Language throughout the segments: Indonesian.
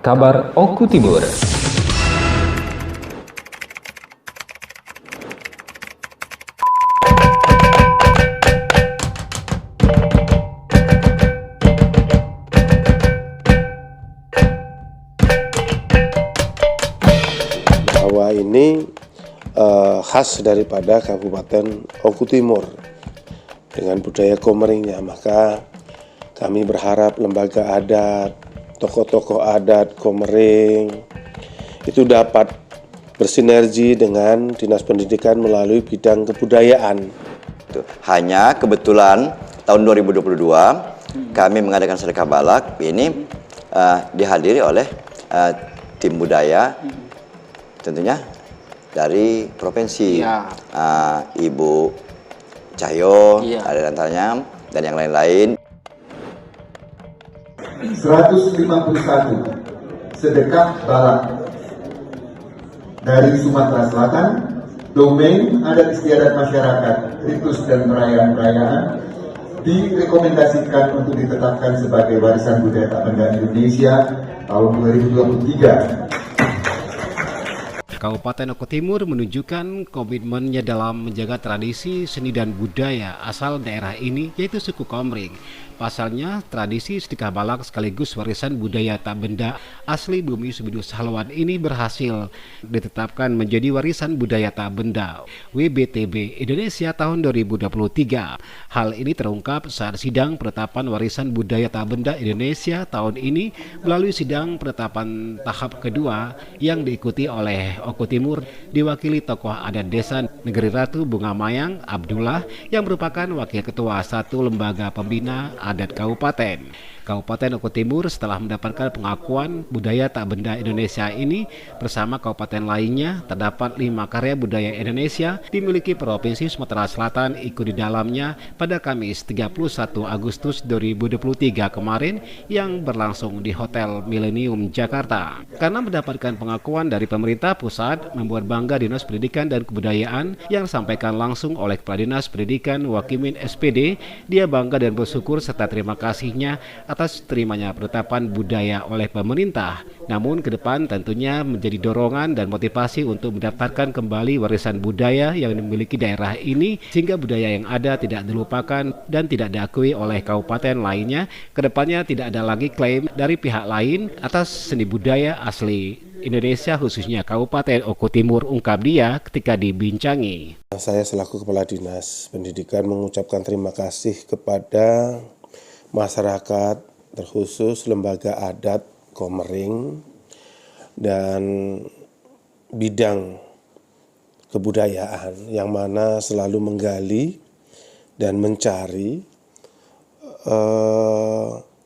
Kabar Oku Timur. Bahwa ini khas daripada Kabupaten Oku Timur dengan budaya komeringnya, maka kami berharap lembaga adat, tokoh-tokoh adat Komering itu dapat bersinergi dengan Dinas Pendidikan melalui bidang kebudayaan. Hanya kebetulan tahun 2022 kami mengadakan Sedekah Balak ini dihadiri oleh tim budaya tentunya dari provinsi, Ibu Cahyo ada antaranya dan yang lain-lain. 151 sedekah balak dari Sumatera Selatan, domain adat istiadat masyarakat, ritus dan perayaan-perayaan direkomendasikan untuk ditetapkan sebagai warisan budaya tak benda Indonesia tahun 2023. Kabupaten Oku Timur menunjukkan komitmennya dalam menjaga tradisi, seni dan budaya asal daerah ini, yaitu suku Komering. Pasalnya, tradisi Sedekah Balak sekaligus warisan budaya tak benda asli Bumi Subidus Halawan ini berhasil ditetapkan menjadi warisan budaya tak benda WBTB Indonesia tahun 2023. Hal ini terungkap saat sidang penetapan warisan budaya tak benda Indonesia tahun ini melalui sidang penetapan tahap kedua yang diikuti oleh Oku Timur, diwakili tokoh adat desa Negeri Ratu Bunga Mayang Abdullah yang merupakan wakil ketua satu lembaga pembina adat kabupaten. Kabupaten Oku Timur setelah mendapatkan pengakuan budaya tak benda Indonesia ini bersama kabupaten lainnya, terdapat 5 karya budaya Indonesia dimiliki Provinsi Sumatera Selatan ikut di dalamnya pada Kamis 31 Agustus 2023 kemarin yang berlangsung di Hotel Millennium Jakarta. Karena mendapatkan pengakuan dari pemerintah pusat, membuat bangga Dinas Pendidikan dan Kebudayaan yang disampaikan langsung oleh Kepala Dinas Pendidikan Wakimin SPD. Dia bangga dan bersyukur serta terima kasihnya atas terimanya penetapan budaya oleh pemerintah. Namun ke depan tentunya menjadi dorongan dan motivasi untuk mendaftarkan kembali warisan budaya yang dimiliki daerah ini sehingga budaya yang ada tidak dilupakan dan tidak diakui oleh kabupaten lainnya. Kedepannya tidak ada lagi klaim dari pihak lain atas seni budaya asli Indonesia khususnya Kabupaten Oku Timur, ungkap dia ketika dibincangi. Saya selaku Kepala Dinas Pendidikan mengucapkan terima kasih kepada masyarakat, terkhusus lembaga adat Komering dan bidang kebudayaan yang mana selalu menggali dan mencari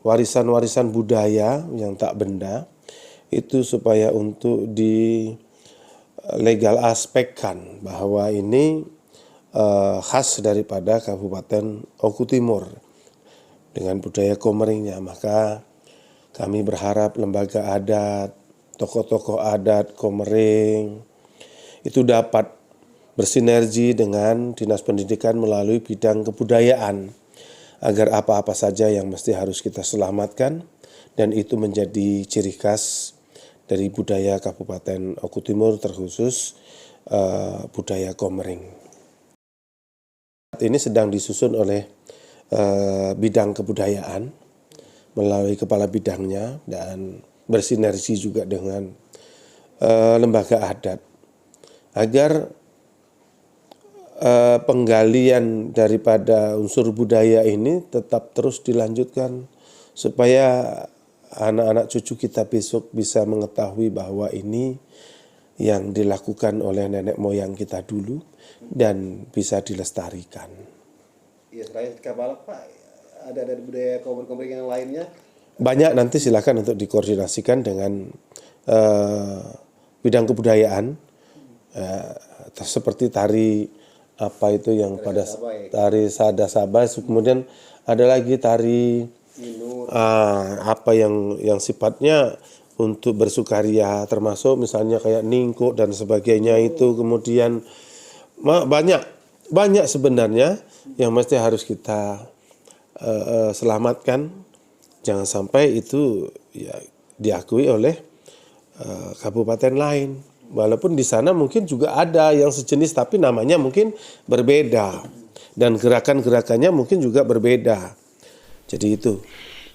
warisan-warisan budaya yang tak benda itu supaya untuk dilegal aspekkan bahwa ini khas daripada Kabupaten Oku Timur dengan budaya komeringnya, maka kami berharap lembaga adat, tokoh-tokoh adat Komering itu dapat bersinergi dengan Dinas Pendidikan melalui bidang kebudayaan agar apa-apa saja yang mesti harus kita selamatkan dan itu menjadi ciri khas dari budaya Kabupaten Oku Timur, terkhusus budaya Komering. Saat ini sedang disusun oleh bidang kebudayaan melalui kepala bidangnya dan bersinergi juga dengan lembaga adat agar penggalian daripada unsur budaya ini tetap terus dilanjutkan supaya anak-anak cucu kita besok bisa mengetahui bahwa ini yang dilakukan oleh nenek moyang kita dulu dan bisa dilestarikan. Iya, selain Sedekah Balak, Pak, ada budaya Komering yang lainnya? Banyak, nanti silakan untuk dikoordinasikan dengan bidang kebudayaan, seperti tari apa itu yang pada tari Sada Sabah, kemudian ada lagi tari apa yang sifatnya untuk bersukaria, termasuk misalnya kayak ningkuk dan sebagainya itu, kemudian banyak sebenarnya yang mesti harus kita selamatkan. Jangan sampai itu ya diakui oleh kabupaten lain. Walaupun di sana mungkin juga ada yang sejenis tapi namanya mungkin berbeda dan gerakan-gerakannya mungkin juga berbeda. Jadi itu.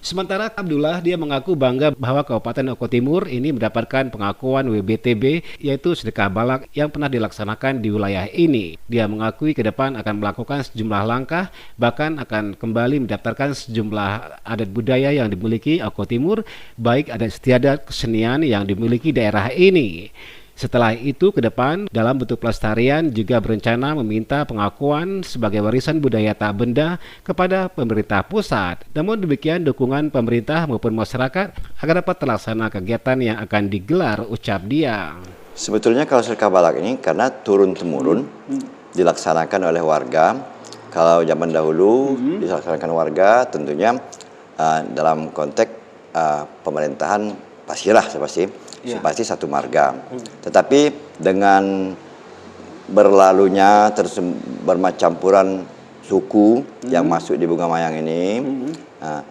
Sementara Abdullah dia mengaku bangga bahwa Kabupaten Oku Timur ini mendapatkan pengakuan WBTB yaitu sedekah balak yang pernah dilaksanakan di wilayah ini. Dia mengakui ke depan akan melakukan sejumlah langkah bahkan akan kembali mendaftarkan sejumlah adat budaya yang dimiliki Oku Timur baik adat istiadat kesenian yang dimiliki daerah ini. Setelah itu ke depan dalam bentuk pelestarian juga berencana meminta pengakuan sebagai warisan budaya tak benda kepada pemerintah pusat. Namun demikian dukungan pemerintah maupun masyarakat agar dapat terlaksana kegiatan yang akan digelar, ucap dia. Sebetulnya kalau sedekah balak ini karena turun-temurun dilaksanakan oleh warga. Kalau zaman dahulu dilaksanakan warga tentunya dalam konteks pemerintahan Pasirah pasti satu marga. Tetapi dengan berlalunya bermacampuran suku yang masuk di Bunga Mayang ini,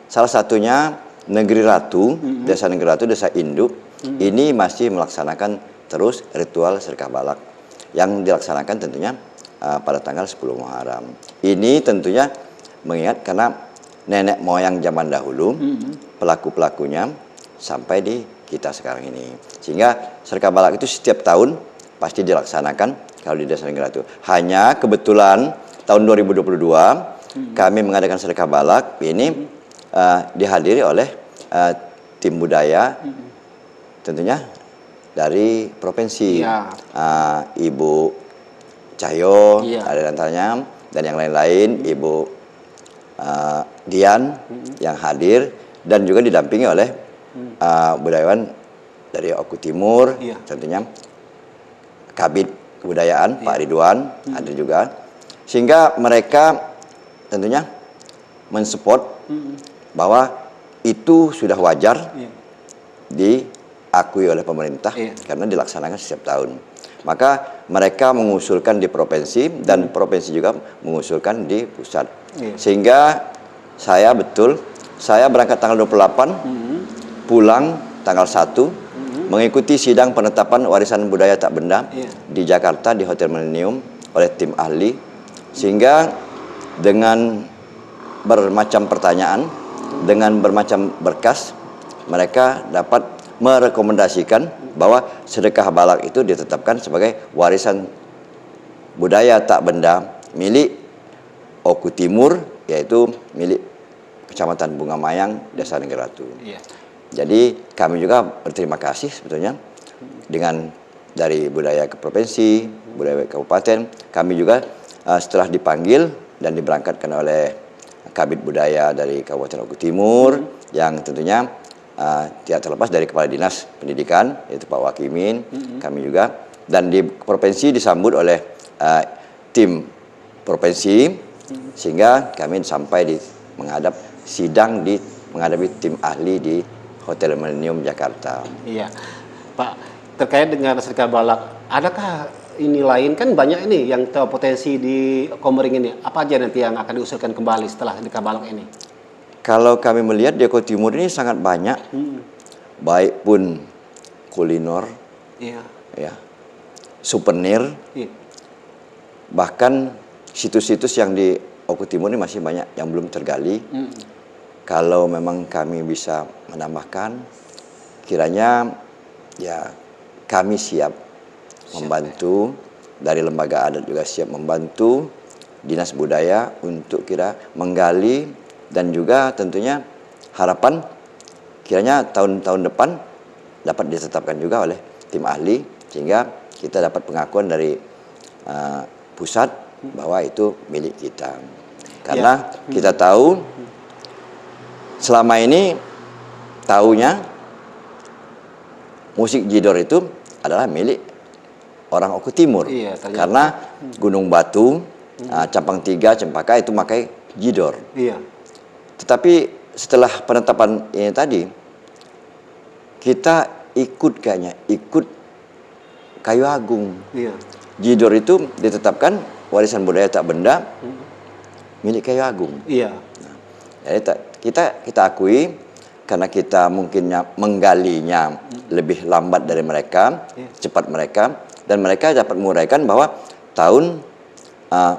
salah satunya Negeri Ratu, Desa Negeri Ratu, Desa Induk, ini masih melaksanakan terus ritual sedekah balak yang dilaksanakan tentunya pada tanggal 10 Muharram. Ini tentunya mengingat karena nenek moyang zaman dahulu, pelaku-pelakunya sampai di kita sekarang ini. Sehingga sedekah balak itu setiap tahun pasti dilaksanakan kalau di Desa Negeri Ratu. Hanya kebetulan tahun 2022 kami mengadakan sedekah balak ini dihadiri oleh tim budaya tentunya dari provinsi. Ibu Cahyo ada antaranya dan yang lain-lain, Ibu Dian yang hadir dan juga didampingi oleh budayawan dari Oku Timur, tentunya Kabid Kebudayaan Pak Ridwan hadir juga, sehingga mereka tentunya mensupport bahwa itu sudah wajar diakui oleh pemerintah karena dilaksanakan setiap tahun. Maka mereka mengusulkan di provinsi dan provinsi juga mengusulkan di pusat, sehingga saya berangkat tanggal 28 pulang tanggal 1 mengikuti sidang penetapan warisan budaya tak benda di Jakarta di Hotel Millennium oleh tim ahli, sehingga dengan bermacam pertanyaan, dengan bermacam berkas, mereka dapat merekomendasikan bahwa sedekah balak itu ditetapkan sebagai warisan budaya tak benda milik Oku Timur, yaitu milik Kecamatan Bunga Mayang, Desa Negeri Ratu. Jadi kami juga berterima kasih sebetulnya dengan dari budaya ke provinsi, budaya kabupaten. Kami juga setelah dipanggil dan diberangkatkan oleh Kabid Budaya dari Kabupaten Oku Timur yang tentunya tidak terlepas dari Kepala Dinas Pendidikan yaitu Pak Wakimin, kami juga, dan di provinsi disambut oleh tim provinsi, sehingga kami sampai menghadap sidang menghadapi tim ahli di Hotel Millennium Jakarta. Iya, Pak, terkait dengan sedekah balak, adakah ini lain, kan banyak ini yang tahu potensi di Komering ini, apa aja nanti yang akan diusulkan kembali setelah sedekah balak ini? Kalau kami melihat di Oku Timur ini sangat banyak, baik pun kuliner, souvenir, bahkan situs-situs yang di Oku Timur ini masih banyak yang belum tergali. Kalau memang kami bisa menambahkan, kiranya ya kami siap membantu, dari lembaga adat juga siap membantu Dinas Budaya untuk kira menggali, dan juga tentunya harapan kiranya tahun-tahun depan dapat ditetapkan juga oleh tim ahli, sehingga kita dapat pengakuan dari pusat bahwa itu milik kita. Karena kita tahu selama ini taunya musik Jidor itu adalah milik orang Oku Timur. Karena Gunung Batu, Campang Tiga, Cempaka itu pakai Jidor. Tetapi setelah penetapan ini tadi, kita ikut Kayu Agung. Jidor itu ditetapkan warisan budaya tak benda milik Kayu Agung. Jadi kita akui karena kita mungkinnya menggalinya lebih lambat dari mereka, cepat mereka, dan mereka dapat menguraikan bahwa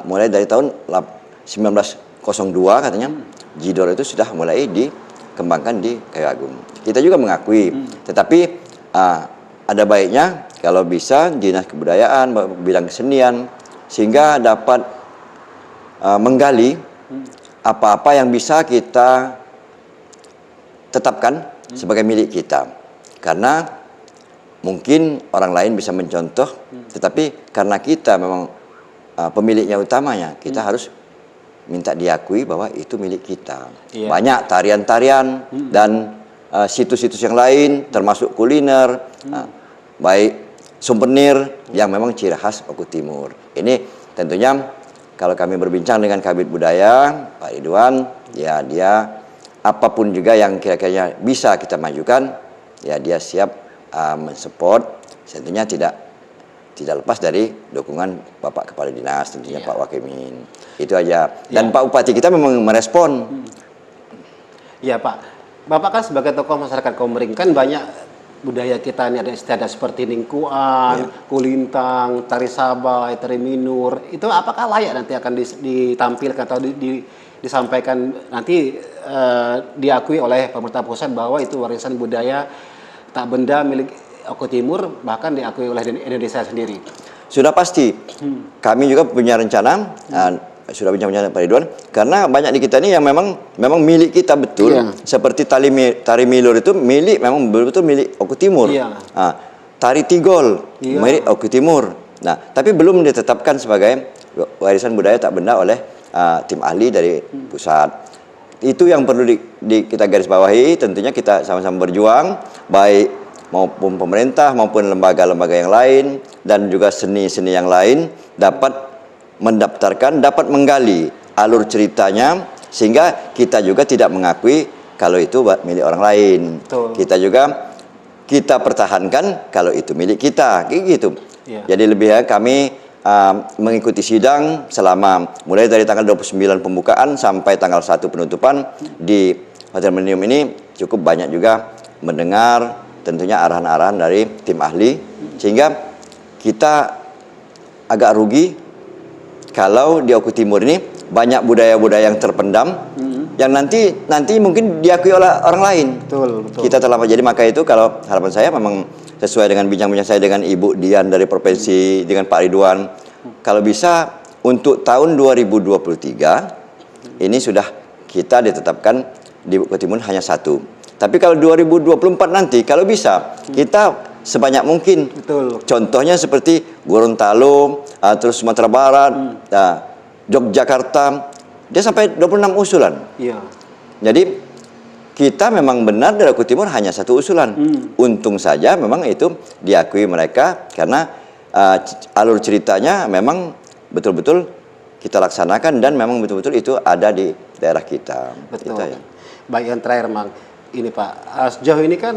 mulai dari tahun 1902 katanya Jidor itu sudah mulai dikembangkan di Kayu Agung. Kita juga mengakui, tetapi ada baiknya kalau bisa Dinas Kebudayaan, bidang kesenian, sehingga dapat menggali apa-apa yang bisa kita tetapkan sebagai milik kita. Karena mungkin orang lain bisa mencontoh, tetapi karena kita memang pemiliknya utamanya, kita harus minta diakui bahwa itu milik kita. Banyak tarian-tarian dan situs-situs yang lain, termasuk kuliner, baik souvenir yang memang ciri khas Oku Timur. Ini tentunya kalau kami berbincang dengan Kabid Budaya, Pak Ridwan, ya dia apapun juga yang kira-kira bisa kita majukan, ya dia siap mensupport. Tentunya tidak lepas dari dukungan Bapak Kepala Dinas, tentunya Pak Wakimin. Itu aja. Dan Pak Bupati kita memang merespon. Iya Pak, Bapak kan sebagai tokoh masyarakat Komering, kan banyak budaya kita ini ada istiadat seperti ningkuan, kulintang, tari sabai, tari minur. Itu apakah layak nanti akan ditampilkan atau disampaikan nanti diakui oleh pemerintah pusat bahwa itu warisan budaya tak benda milik Oku Timur, bahkan diakui oleh Indonesia sendiri? Sudah pasti. Kami juga punya rencana, sudah bincang-bincang dengan Pak Ridwan, karena banyak di kita ini yang memang milik kita betul. Seperti tari milur itu memang betul-betul milik Oku Timur. Tari tigol milik Oku Timur. Nah, tapi belum ditetapkan sebagai warisan budaya tak benda oleh tim ahli dari pusat. Itu yang perlu kita garis bawahi. Tentunya kita sama-sama berjuang, baik maupun pemerintah maupun lembaga-lembaga yang lain dan juga seni-seni yang lain dapat mendaftarkan, dapat menggali alur ceritanya, sehingga kita juga tidak mengakui kalau itu milik orang lain. Kita juga pertahankan kalau itu milik kita, gitu. Jadi lebih kami mengikuti sidang selama mulai dari tanggal 29 pembukaan sampai tanggal 1 penutupan di Hotel Millennium ini, cukup banyak juga mendengar tentunya arahan-arahan dari tim ahli, sehingga kita agak rugi kalau di Oku Timur ini banyak budaya-budaya yang terpendam, yang nanti mungkin diakui oleh orang lain. Betul. Kita terlambat. Jadi maka itu kalau harapan saya memang sesuai dengan bincang-bincang saya dengan Ibu Dian dari provinsi, dengan Pak Ridwan, kalau bisa untuk tahun 2023 ini sudah kita ditetapkan di Oku Timur hanya satu. Tapi kalau 2024 nanti kalau bisa kita sebanyak mungkin. Contohnya seperti Gorontalo, terus Sumatera Barat, Yogyakarta, dia sampai 26 usulan. Jadi kita memang benar dari Oku Timur hanya satu usulan. Untung saja memang itu diakui mereka karena alur ceritanya memang betul-betul kita laksanakan dan memang betul-betul itu ada di daerah kita. Betul. Itu ya. Baik, yang terakhir Mang, ini Pak, sejauh ini kan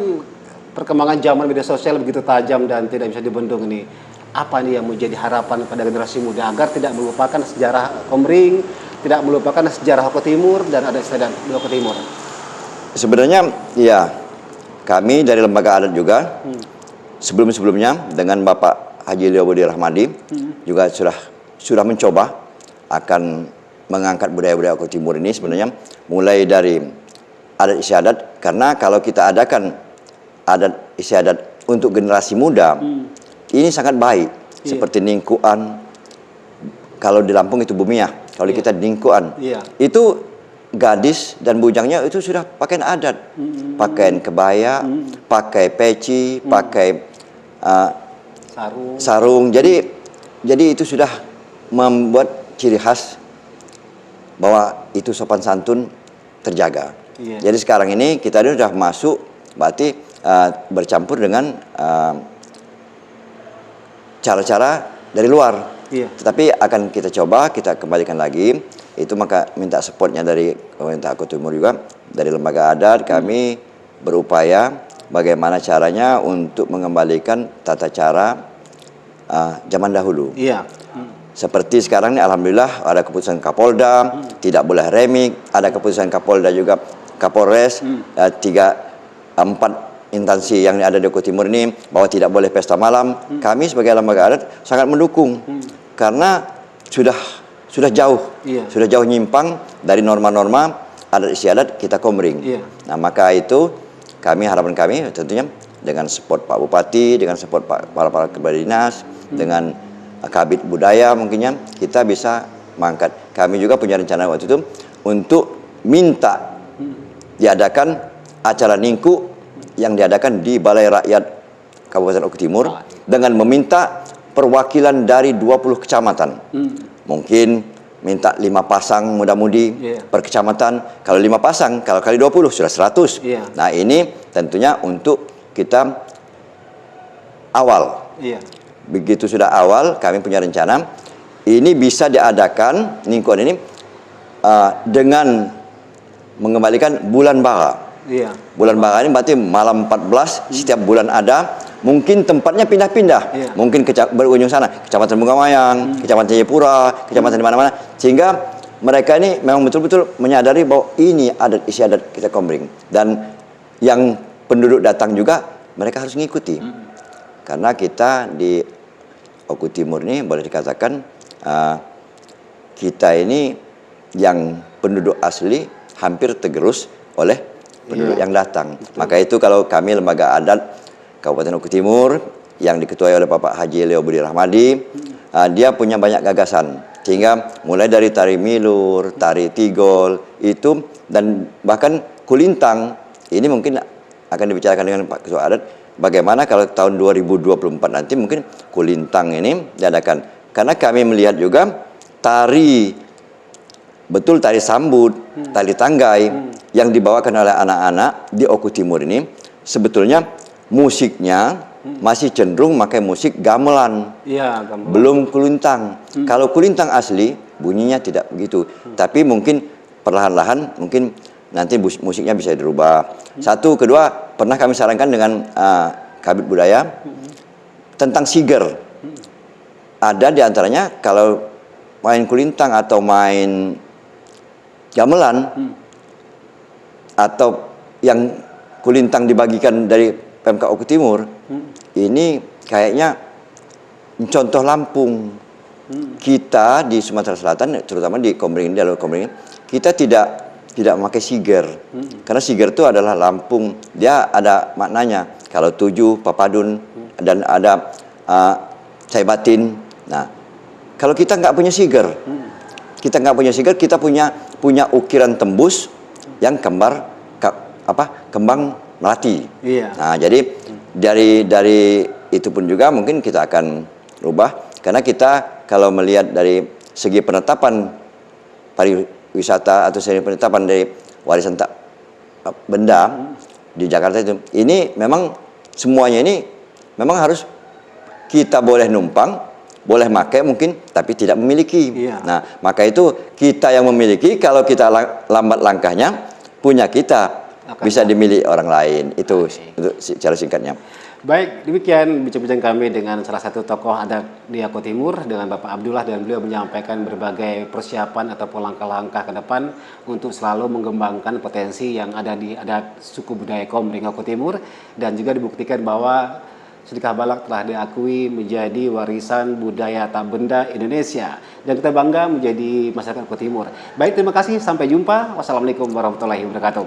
perkembangan zaman media sosial begitu tajam dan tidak bisa dibendung ini. Apa nih yang menjadi harapan pada generasi muda agar tidak melupakan sejarah Komering, tidak melupakan sejarah Oku Timur dan ada istiadat di Oku Timur? Sebenarnya ya kami dari lembaga adat juga sebelum-sebelumnya dengan Bapak Haji Leo Budi Rahmadi juga sudah mencoba akan mengangkat budaya-budaya Oku Timur ini, sebenarnya mulai dari adat istiadat, karena kalau kita adakan adat istiadat untuk generasi muda ini sangat baik. Seperti ningkuan, kalau di Lampung itu bumiah, kalau kita ningkuan itu gadis dan bujangnya itu sudah pakaian adat, pakaian kebaya, pakai peci, pakai sarung. Jadi itu sudah membuat ciri khas bahwa itu sopan santun terjaga. Jadi sekarang ini kita sudah masuk berarti bercampur dengan cara-cara dari luar. Tetapi akan kita coba, kita kembalikan lagi. Itu maka minta supportnya dari pemerintah Oku Timur juga, dari lembaga adat. Kami berupaya bagaimana caranya untuk mengembalikan tata cara zaman dahulu. Seperti sekarang ini alhamdulillah ada keputusan Kapolda, tidak boleh remik, ada keputusan Kapolda juga Kapolres, 4 instansi yang ada di Oku Timur ini bahwa tidak boleh pesta malam. Kami sebagai lembaga adat sangat mendukung karena sudah jauh, sudah jauh nyimpang dari norma-norma adat istiadat kita Komering. Nah, maka itu harapan kami tentunya dengan support Pak Bupati, dengan support para kepala dinas, dengan kabit budaya mungkinnya kita bisa mengangkat. Kami juga punya rencana waktu itu untuk minta diadakan acara ningku yang diadakan di Balai Rakyat Kabupaten Oku Timur dengan meminta perwakilan dari 20 kecamatan. Mungkin minta 5 pasang muda-mudi per kecamatan. Kalau 5 pasang, kalau kali 20 sudah 100. Nah, ini tentunya untuk kita awal. Begitu sudah awal, kami punya rencana ini bisa diadakan ningkuan ini dengan mengembalikan bulan bara. Bulan bara ini berarti malam 14 setiap bulan ada. Mungkin tempatnya pindah-pindah. Mungkin berujung sana, Kecamatan Bungamayang, Kecamatan Jayapura, Kecamatan di mana-mana. Sehingga mereka ini memang betul-betul menyadari bahwa ini adat istiadat kita Komering. Dan yang penduduk datang juga mereka harus mengikuti. Karena kita di Oku Timur ini boleh dikatakan kita ini yang penduduk asli hampir tergerus oleh penduduk yang datang. Maka itu kalau kami lembaga adat Kabupaten Oku Timur yang diketuai oleh Bapak Haji Leo Budi Rahmadi, dia punya banyak gagasan. Sehingga mulai dari tari milur, tari tigol, itu dan bahkan kulintang, ini mungkin akan dibicarakan dengan Pak Ketua Adat, bagaimana kalau tahun 2024 nanti mungkin kulintang ini diadakan. Karena kami melihat juga tari sambut, tari tanggai yang dibawakan oleh anak-anak di Oku Timur ini sebetulnya musiknya masih cenderung pakai musik gamelan. Gamelan. Belum kulintang. Kalau kulintang asli bunyinya tidak begitu. Tapi mungkin perlahan-lahan mungkin nanti musiknya bisa dirubah. Satu, kedua, pernah kami sarankan dengan Kabit Budaya tentang siger. Ada di antaranya kalau main kulintang atau main gamelan atau yang kulintang dibagikan dari PMK Oku Timur, ini kayaknya contoh Lampung. Kita di Sumatera Selatan, terutama di Komering, di Alur Komering, kita tidak memakai siger. Karena siger itu adalah Lampung, dia ada maknanya. Kalau 7 papadun dan ada caibatin. Nah, kalau kita nggak punya siger, kita punya ukiran tembus yang kembang melati. Nah, jadi dari itu pun juga mungkin kita akan rubah karena kita kalau melihat dari segi penetapan pariwisata atau segi penetapan dari warisan tak benda di Jakarta itu, ini memang semuanya ini memang harus kita boleh numpang, boleh pakai mungkin, tapi tidak memiliki. Nah, maka itu kita yang memiliki, kalau kita lambat langkahnya, punya kita bisa dimiliki orang lain. Itu secara singkatnya. Baik, demikian bincang-bincang kami dengan salah satu tokoh adat di Oku Timur dengan Bapak Abdullah, dan beliau menyampaikan berbagai persiapan ataupun langkah-langkah ke depan untuk selalu mengembangkan potensi yang ada di adat suku budaya Komering Oku Timur, dan juga dibuktikan bahwa Sedekah Balak telah diakui menjadi warisan budaya tak benda Indonesia dan kita bangga menjadi masyarakat Oku Timur. Baik, terima kasih, sampai jumpa. Wassalamualaikum warahmatullahi wabarakatuh.